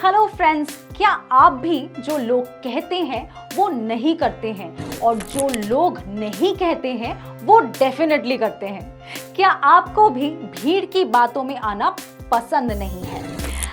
Hello friends, क्या आप भी जो लोग कहते हैं वो नहीं करते हैं और जो लोग नहीं कहते हैं वो डेफिनेटली करते हैं? क्या आपको भी भीड़ की बातों में आना पसंद नहीं है?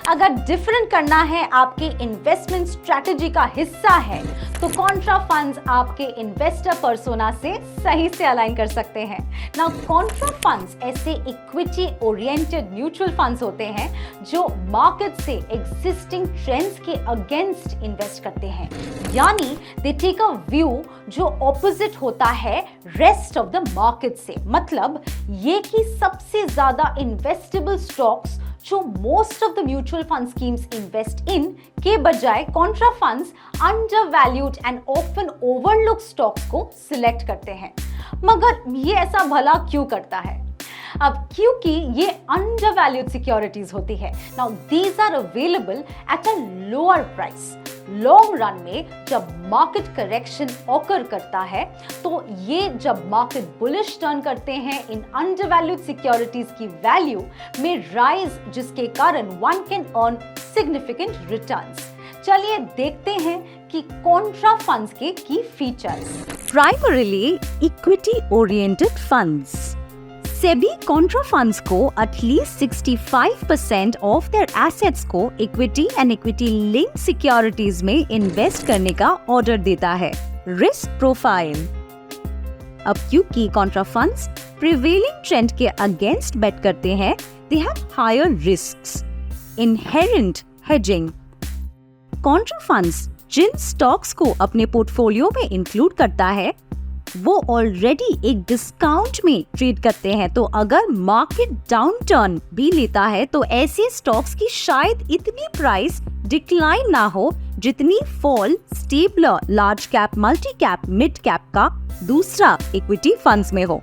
अगर डिफरेंट करना है आपके इन्वेस्टमेंट स्ट्रैटेजी का हिस्सा है तो कॉन्ट्रा फंड्स आपके इन्वेस्टर पर्सोना से सही से अलाइन कर सकते हैं। नाउ कॉन्ट्रा फंड्स ऐसे इक्विटी ओरिएंटेड म्यूचुअल फंड्स होते हैं जो मार्केट से एग्जिस्टिंग ट्रेंड्स के अगेंस्ट इन्वेस्ट करते हैं, यानी दे टेक अ व्यू जो ऑपोजिट होता है रेस्ट ऑफ द मार्केट से। मतलब ये कि सबसे ज्यादा इन्वेस्टेबल स्टॉक्स जो most of the mutual fund schemes invest in के बजाय Contra funds undervalued and often overlook stocks को सिलेक्ट करते हैं। मगर ये ऐसा भला क्यों करता है? अब क्योंकि ये अंडरवैल्यूड सिक्योरिटीज होती है। Now these are available at a lower price. Long run में जब मार्केट करेक्शन ऑकर करता है तो ये जब मार्केट बुलिश टर्न करते हैं इन अंडरवैल्यूड सिक्योरिटीज की वैल्यू में राइज, जिसके कारण one can earn significant returns. चलिए देखते हैं कि कॉन्ट्रा फंड्स के की features. Primarily equity oriented funds. SEBI Contra funds को एटलीस्ट 65% ऑफ देयर एसेट्स को equity and equity linked securities में इन्वेस्ट करने का ऑर्डर देता है। Risk profile. अब क्योंकि कॉन्ट्रा फंड्स प्रिवेलिंग ट्रेंड के अगेंस्ट बेट करते हैं, they have higher risks. Inherent hedging. Contra funds Jin stocks को अपने पोर्टफोलियो में इंक्लूड करता है वो ऑलरेडी एक डिस्काउंट में ट्रेड करते हैं, तो अगर मार्केट डाउनटर्न भी लेता है तो ऐसे स्टॉक्स की शायद इतनी प्राइस डिक्लाइन ना हो जितनी fall stabler large cap, multi cap, mid cap का दूसरा इक्विटी फंड्स में हो।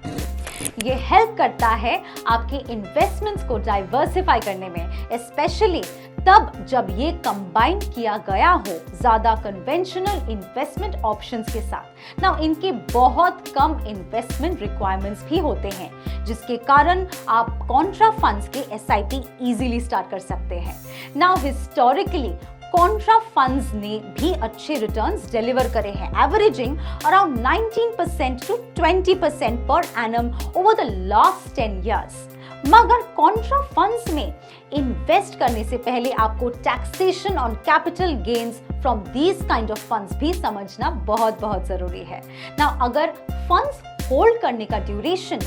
ये हेल्प करता है आपके इन्वेस्टमेंट्स को डाइवर्सिफाई करने में, स्पेशली तब जब ये कंबाइन किया गया हो ज्यादा कन्वेंशनल इन्वेस्टमेंट ऑप्शंस के साथ। नाउ इनके बहुत कम इन्वेस्टमेंट रिक्वायरमेंट्स भी होते हैं, जिसके कारण आप कॉन्ट्रा फंड्स के एसआईपी इजीली स्टार्ट कर सकते हैं। नाउ हिस्टोरिकली कॉन्ट्रा फंड्स ने भी अच्छे रिटर्न्स डिलीवर करे हैं, averaging around 19% to 20% per annum over the last 10 years। मगर कॉन्ट्रा फंड्स में इन्वेस्ट करने से पहले आपको taxation on capital gains from these kind of funds भी समझना बहुत जरूरी है। नाउ अगर फंड्स होल्ड करने का ड्यूरेशन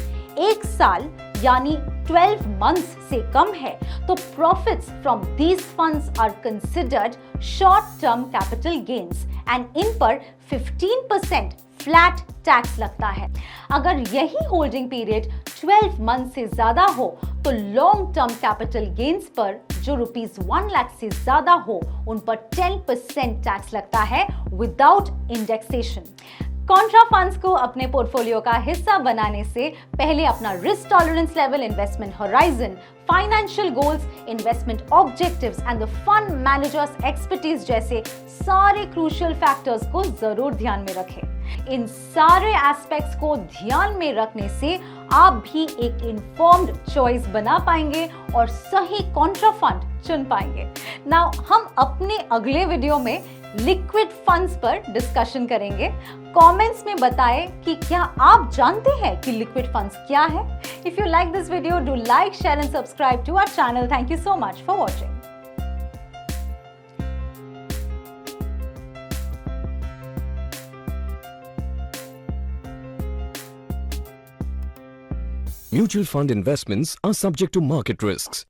1 साल यानी 12 months से कम है तो profits from these funds are considered short term capital gains and in पर 15% फ्लैट टैक्स लगता है। अगर यही होल्डिंग पीरियड 12 months से ज्यादा हो तो लॉन्ग टर्म कैपिटल गेन्स पर जो ₹1 लाख से ज्यादा हो उन पर 10% टैक्स लगता है विदाउट इंडेक्सेशन। कॉन्ट्रा फंड्स को अपने पोर्टफोलियो का हिस्सा बनाने से पहले अपना risk tolerance level, investment horizon, financial goals, investment objectives and the fund managers expertise जैसे सारे क्रूशियल फैक्टर्स को जरूर ध्यान में रखें। इन सारे एस्पेक्ट्स को ध्यान में रखने से आप भी एक इन्फॉर्म्ड चॉइस बना पाएंगे और सही कॉन्ट्रा फंड चुन पाएंगे। नाउ हम अपने अगले वीडियो में लिक्विड फंड्स पर डिस्कशन करेंगे। कमेंट्स में बताएं कि क्या आप जानते हैं कि लिक्विड फंड्स क्या है। If you like this video, do like, share and subscribe to our channel. Thank you so much for watching. Mutual fund investments are subject to market risks.